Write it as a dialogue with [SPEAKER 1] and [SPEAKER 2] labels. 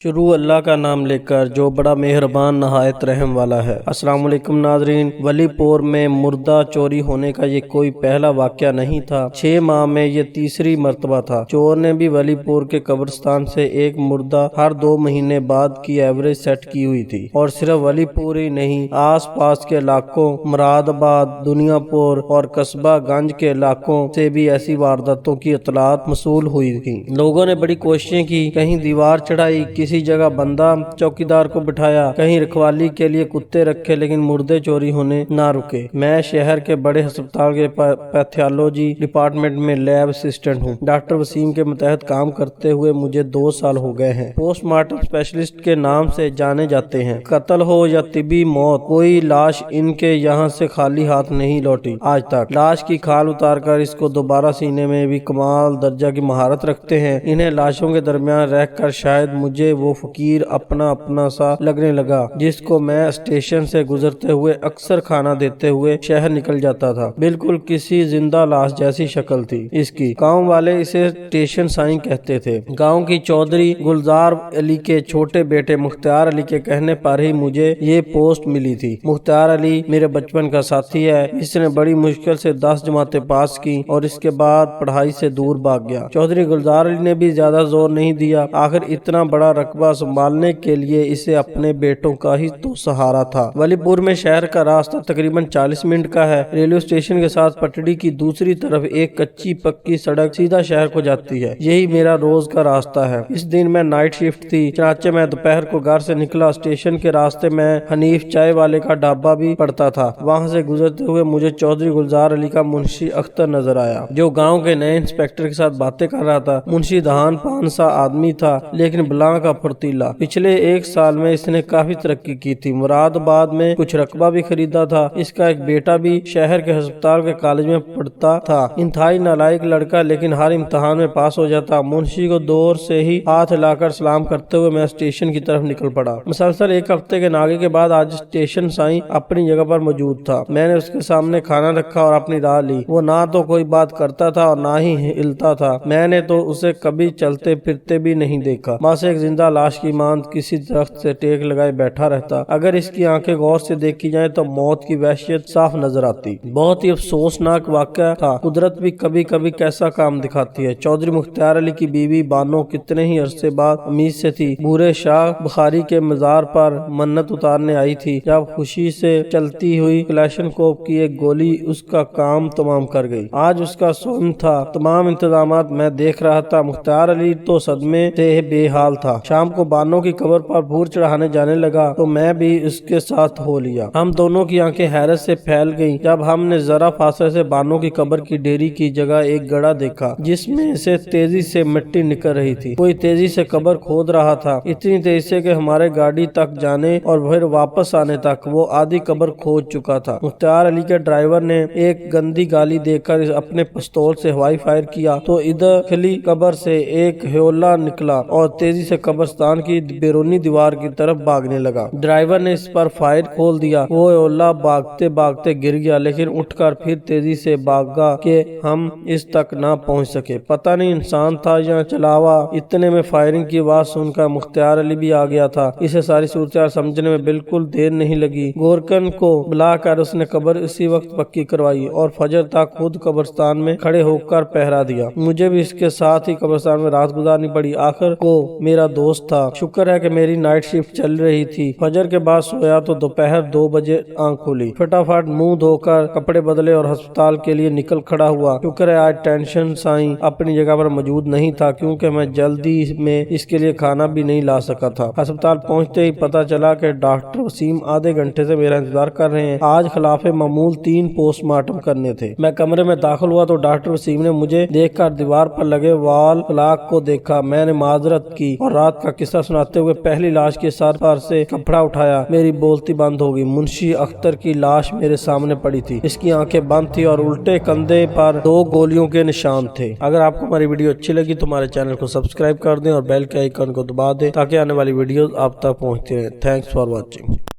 [SPEAKER 1] شروع اللہ کا نام لے کر جو بڑا مہربان نہایت رحم والا ہے۔ السلام علیکم ناظرین، ولی پور میں مردہ چوری ہونے کا یہ کوئی پہلا واقعہ نہیں تھا۔ 6 ماہ میں یہ تیسری مرتبہ تھا۔ چور نے بھی ولی پور کے قبرستان سے ایک مردہ ہر 2 مہینے بعد کی ایوریج سیٹ کی ہوئی تھی، اور صرف ولی پور ہی نہیں، آس پاس کے علاقوں مراد آباد، دنیا پور اور قصبہ گنج کے علاقوں سے بھی ایسی وارداتوں کی اطلاعات موصول ہوئی تھی۔ لوگوں نے بڑی کوششیں کی، کہیں دیوار چڑھائی، کسی جگہ بندہ چوکیدار کو بٹھایا، کہیں رکھوالی کے لیے کتے رکھے، لیکن مردے چوری ہونے نہ رکے۔ میں شہر کے بڑے ہسپتال کے پیتھولوجی ڈپارٹمنٹ میں لیب اسسٹنٹ ہوں۔ ڈاکٹر وسیم کے متحد کام کرتے ہوئے مجھے 2 سال ہو گئے ہیں۔ پوسٹ مارٹم اسپیشلسٹ کے نام سے جانے جاتے ہیں۔ قتل ہو یا طبی موت، کوئی لاش ان کے یہاں سے خالی ہاتھ نہیں لوٹی آج تک۔ لاش کی کھال اتار کر اس کو دوبارہ سینے میں بھی کمال درجہ کی مہارت رکھتے ہیں۔ انہیں لاشوں کے درمیان رہ کر شاید مجھے وہ فقیر اپنا سا لگنے لگا جس کو میں اسٹیشن سے گزرتے ہوئے اکثر کھانا دیتے ہوئے شہر نکل جاتا تھا۔ بالکل کسی زندہ لاش جیسی شکل تھی اس کی۔ گاؤں والے اسے اسٹیشن سائیں کہتے تھے۔ گاؤں کی چودھری گلزار علی کے چھوٹے بیٹے مختار علی کے کہنے پر ہی مجھے یہ پوسٹ ملی تھی۔ مختار علی میرے بچپن کا ساتھی ہے۔ اس نے بڑی مشکل سے 10 جماعتیں پاس کی اور اس کے بعد پڑھائی سے دور بھاگ گیا۔ چودھری گلزار علی نے بھی زیادہ زور نہیں دیا، آخر اتنا بڑا رقبہ سنبھالنے کے لیے اسے اپنے بیٹوں کا ہی تو سہارا تھا۔ ولی پور میں شہر کا راستہ تقریباً 40 منٹ کا ہے۔ ریلوے اسٹیشن کے ساتھ پٹڑی کی دوسری طرف ایک کچی پکی سڑک سیدھا شہر کو جاتی ہے۔ یہی میرا روز کا راستہ ہے۔ اس دن میں نائٹ شفٹ تھی، چنانچہ میں دوپہر کو گھر سے نکلا۔ اسٹیشن کے راستے میں حنیف چائے والے کا ڈھابہ بھی پڑتا تھا۔ وہاں سے گزرتے ہوئے مجھے چودھری گلزار علی کا منشی اختر نظر آیا، جو گاؤں کے نئے انسپیکٹر کے ساتھ باتیں کر رہا تھا۔ منشی دہان پان سا آدمی تھا، لیکن بلاں کا پھرتیلا۔ پچھلے 1 سال میں اس نے کافی ترقی کی تھی۔ مراد آباد میں کچھ رقبہ بھی خریدا تھا۔ اس کا ایک بیٹا بھی شہر کے ہسپتال کے کالج میں پڑھتا تھا۔ انتہائی نالائق لڑکا، لیکن ہر امتحان میں پاس ہو جاتا۔ منشی کو دور سے ہی ہاتھ ہلا کر سلام کرتے ہوئے میں اسٹیشن کی طرف نکل پڑا۔ مسلسل 1 ہفتے کے ناغے کے بعد آج اسٹیشن سائیں اپنی جگہ پر موجود تھا۔ میں نے اس کے سامنے کھانا رکھا اور اپنی راہ لی۔ وہ نہ تو کوئی بات کرتا تھا اور نہ ہی ہلتا تھا۔ میں نے تو اسے کبھی چلتے پھرتے بھی نہیں دیکھا، بس ایک زندہ لاش کی مانند کسی درخت سے ٹیک لگائے بیٹھا رہتا۔ اگر اس کی آنکھیں غور سے دیکھی جائیں تو موت کی وحشت صاف نظر آتی۔ بہت ہی افسوسناک واقعہ تھا۔ قدرت بھی کبھی کبھی کیسا کام دکھاتی ہے۔ چودھری مختار علی کی بیوی بانو کتنے ہی عرصے بعد امید سے تھی، بورے شاہ بخاری کے مزار پر منت اتارنے آئی تھی، جب خوشی سے چلتی ہوئی کلاشنکوف کی ایک گولی اس کا کام تمام کر گئی۔ آج اس کا سون تھا۔ تمام انتظامات میں دیکھ رہا تھا۔ مختار علی تو صدمے سے بے حال تھا۔ شام کو بانو کی قبر پر پھول چڑھانے جانے لگا تو میں بھی اس کے ساتھ ہو لیا۔ ہم دونوں کی آنکھیں حیرت سے پھیل گئیں جب ہم نے ذرا فاصلے سے بانو کی قبر کی ڈیری کی جگہ ایک گڑھا دیکھا جس میں سے تیزی سے مٹی نکل رہی تھی۔ کوئی تیزی سے قبر کھود رہا تھا، اتنی تیزی سے کہ ہمارے گاڑی تک جانے اور پھر واپس آنے تک وہ آدھی قبر کھود چکا تھا۔ مختار علی کے ڈرائیور نے ایک گندی گالی دے کر اپنے پستول سے ہوائی فائر کیا تو ادھر کھلی قبر سے ایک ہیولا نکلا اور تیزی سے قبرستان کی بیرونی دیوار کی طرف بھاگنے لگا۔ ڈرائیور نے اس پر فائر کھول دیا۔ وہ ہیولا بھاگتے بھاگتے گر گیا، لیکن اٹھ کر پھر تیزی سے بھاگا کہ ہم اس تک نہ پہنچ سکے۔ پتہ نہیں انسان تھا یا چلاوا۔ اتنے میں فائرنگ کی آواز سن کر مختار علی بھی آ گیا تھا۔ اسے ساری صورتحال سمجھنے میں بالکل دیر نہیں لگی۔ گورکن کو بلا کر اس نے قبر اسی وقت پکی کروائی اور فجر تک خود قبرستان میں کھڑے ہو کر پہرا دیا۔ مجھے بھی اس کے ساتھ ہی قبرستان میں رات گزارنی پڑی۔ آخر کو میرا دوست تھا۔ شکر ہے کہ میری نائٹ شفٹ چل رہی تھی۔ فجر کے بعد سویا تو دوپہر 2 بجے آنکھ کھلی۔ فٹافٹ منہ دھو کر کپڑے بدلے اور ہسپتال کے لیے نکل کھڑا ہوا۔ شکر ہے آج ٹینشن سائیں اپنی جگہ پر موجود نہیں تھا، کیونکہ میں جلدی میں اس کے لیے کھانا بھی نہیں لا سکا تھا۔ ہسپتال پہنچتے ہی پتہ چلا کہ ڈاکٹر وسیم آدھے گھنٹے سے میرا انتظار کر رہے ہیں۔ آج خلاف معمول 3 پوسٹ مارٹم کرنے تھے۔ میں کمرے میں داخل ہوا تو ڈاکٹر وسیم نے مجھے دیکھ کر دیوار پر لگے وال کلاک کو دیکھا۔ میں نے معذرت کی اور رات کا قصہ سناتے ہوئے پہلی لاش کے سر پر سے کپڑا اٹھایا۔ میری بولتی بند ہو گئی۔ منشی اختر کی لاش میرے سامنے پڑی تھی۔ اس کی آنکھیں بند تھی اور الٹے کندھے پر 2 گولیوں کے نشان تھے۔ اگر آپ کو ہماری ویڈیو اچھی لگی تو ہمارے چینل کو سبسکرائب کر دیں اور بیل کے آئیکن کو دبا دیں تاکہ آنے والی ویڈیوز آپ تک پہنچتی رہیں۔ Thanks for watching.